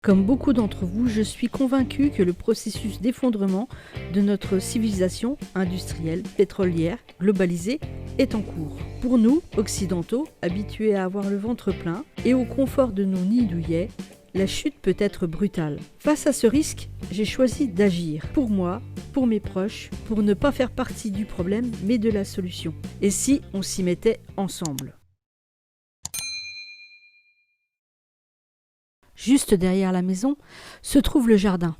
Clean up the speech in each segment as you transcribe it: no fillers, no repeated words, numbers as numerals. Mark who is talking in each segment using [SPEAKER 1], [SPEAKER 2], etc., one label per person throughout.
[SPEAKER 1] Comme beaucoup d'entre vous, je suis convaincue que le processus d'effondrement de notre civilisation industrielle, pétrolière, globalisée, est en cours. Pour nous, occidentaux, habitués à avoir le ventre plein et au confort de nos nids douillets, la chute peut être brutale. Face à ce risque, j'ai choisi d'agir. Pour moi, pour mes proches, pour ne pas faire partie du problème, mais de la solution. Et si on s'y mettait ensemble ? Juste derrière la maison se trouve le jardin.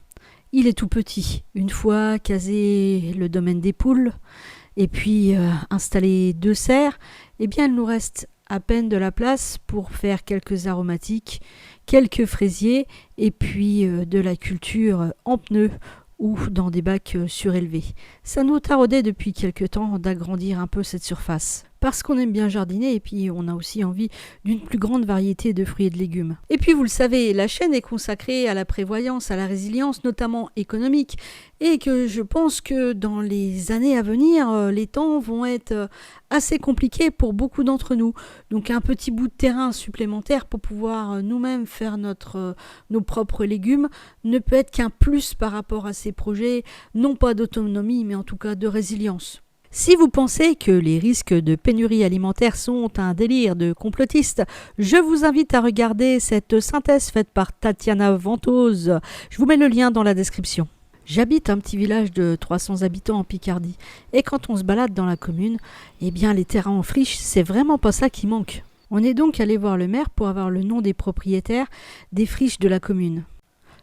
[SPEAKER 1] Il est tout petit. Une fois casé le domaine des poules et puis installé 2 serres, eh bien il nous reste à peine de la place pour faire quelques aromatiques, quelques fraisiers et puis de la culture en pneus ou dans des bacs surélevés. Ça nous taraudait depuis quelque temps d'agrandir un peu cette surface. Parce qu'on aime bien jardiner et puis on a aussi envie d'une plus grande variété de fruits et de légumes. Et puis vous le savez, la chaîne est consacrée à la prévoyance, à la résilience, notamment économique, et que je pense que dans les années à venir, les temps vont être assez compliqués pour beaucoup d'entre nous. Donc un petit bout de terrain supplémentaire pour pouvoir nous-mêmes faire nos propres légumes ne peut être qu'un plus par rapport à ces projets, non pas d'autonomie, mais en tout cas de résilience. Si vous pensez que les risques de pénurie alimentaire sont un délire de complotistes, je vous invite à regarder cette synthèse faite par Tatiana Ventose. Je vous mets le lien dans la description. J'habite un petit village de 300 habitants en Picardie et quand on se balade dans la commune, eh bien les terrains en friche, c'est vraiment pas ça qui manque. On est donc allé voir le maire pour avoir le nom des propriétaires des friches de la commune.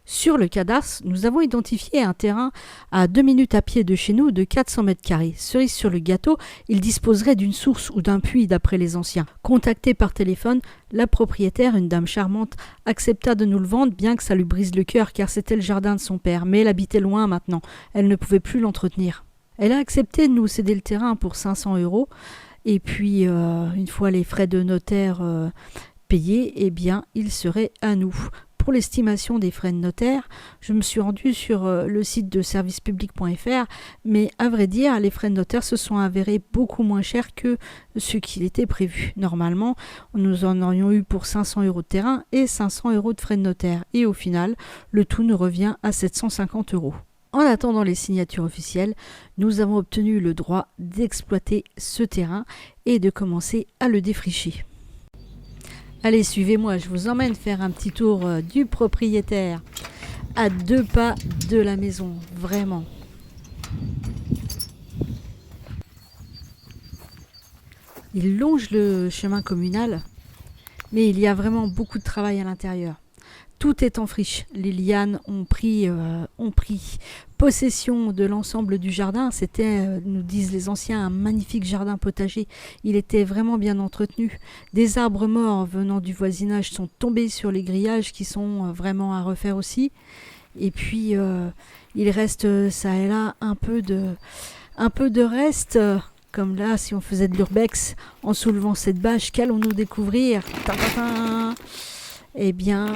[SPEAKER 1] Sur le cadastre, nous avons identifié un terrain à 2 minutes à pied de chez nous de 400 mètres carrés. Cerise sur le gâteau, il disposerait d'une source ou d'un puits d'après les anciens. Contactée par téléphone, la propriétaire, une dame charmante, accepta de nous le vendre bien que ça lui brise le cœur car c'était le jardin de son père. Mais elle habitait loin maintenant, elle ne pouvait plus l'entretenir. Elle a accepté de nous céder le terrain pour 500 € et puis une fois les frais de notaire payés, eh bien il serait à nous. Pour l'estimation des frais de notaire, je me suis rendue sur le site de servicepublic.fr, mais à vrai dire, les frais de notaire se sont avérés beaucoup moins chers que ce qu'il était prévu. Normalement, nous en aurions eu pour 500 € de terrain et 500 € de frais de notaire. Et au final, le tout nous revient à 750 €. En attendant les signatures officielles, nous avons obtenu le droit d'exploiter ce terrain et de commencer à le défricher. Allez, suivez-moi, je vous emmène faire un petit tour du propriétaire à 2 pas de la maison, vraiment. Il longe le chemin communal, mais il y a vraiment beaucoup de travail à l'intérieur. Tout est en friche. Les lianes ont pris possession de l'ensemble du jardin. C'était, nous disent les anciens, un magnifique jardin potager. Il était vraiment bien entretenu. Des arbres morts venant du voisinage sont tombés sur les grillages qui sont vraiment à refaire aussi. Et puis, il reste ça et là un peu de reste. Comme là, si on faisait de l'urbex, en soulevant cette bâche, qu'allons-nous découvrir ? Eh bien,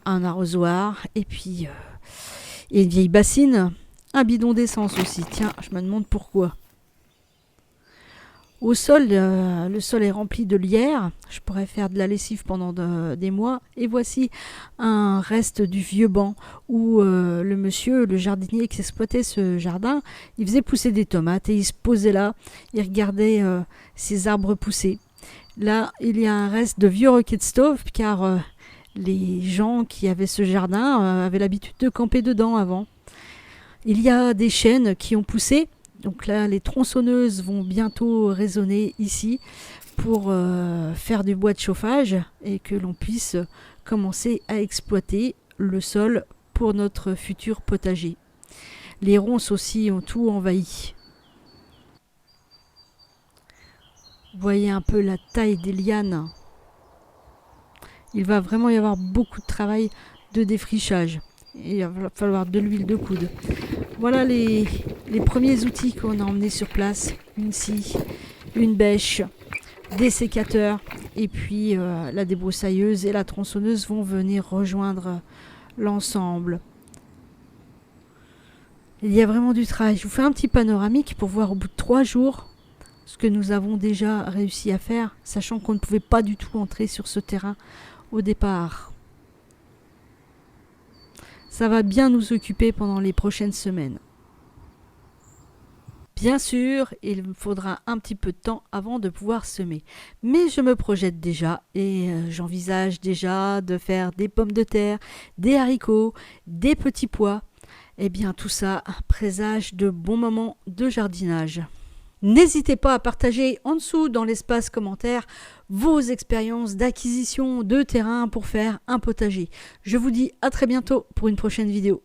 [SPEAKER 1] un arrosoir, et puis une vieille bassine, un bidon d'essence aussi. Tiens, je me demande pourquoi. Au sol, le sol est rempli de lierre. Je pourrais faire de la lessive pendant des mois. Et voici un reste du vieux banc où le monsieur, le jardinier qui exploitait ce jardin, il faisait pousser des tomates et il se posait là, il regardait ses arbres pousser. Là, il y a un reste de vieux roquet de stove, car les gens qui avaient ce jardin avaient l'habitude de camper dedans avant. Il y a des chênes qui ont poussé, donc là, les tronçonneuses vont bientôt résonner ici pour faire du bois de chauffage et que l'on puisse commencer à exploiter le sol pour notre futur potager. Les ronces aussi ont tout envahi. Vous voyez un peu la taille des lianes. Il va vraiment y avoir beaucoup de travail de défrichage. Il va falloir de l'huile de coude. Voilà les premiers outils qu'on a emmenés sur place. Une scie, une bêche, des sécateurs et puis la débroussailleuse et la tronçonneuse vont venir rejoindre l'ensemble. Il y a vraiment du travail. Je vous fais un petit panoramique pour voir au bout de 3 jours ce que nous avons déjà réussi à faire, sachant qu'on ne pouvait pas du tout entrer sur ce terrain au départ. Ça va bien nous occuper pendant les prochaines semaines. Bien sûr, il me faudra un petit peu de temps avant de pouvoir semer. Mais je me projette déjà et j'envisage déjà de faire des pommes de terre, des haricots, des petits pois. Eh bien, tout ça présage de bons moments de jardinage. N'hésitez pas à partager en dessous dans l'espace commentaire vos expériences d'acquisition de terrain pour faire un potager. Je vous dis à très bientôt pour une prochaine vidéo.